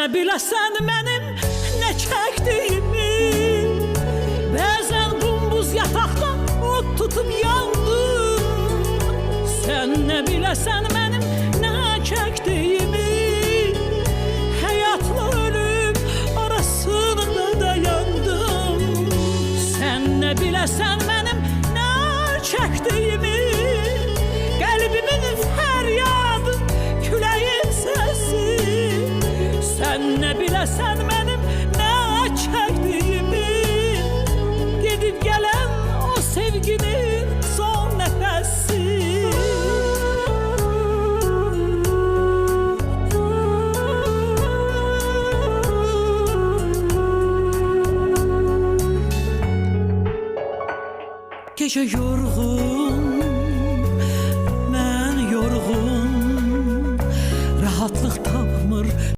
nə biləsən mənim nə çəkdiyimi. Bəzən bumbuz yataqda od tutub yandım. Sən nə biləsən mənim nə çəkdiyimi. Həyatla ölüm arasında dayandım. Sən nə biləsən mənim nə çəkdiyimi. Qəlbimin fəryadı, küləyin səsi. Sən nə biləsən mənim nə çəkdiyimi. Gedib gələn o sevginin son nəfəsi. Gecə yorğun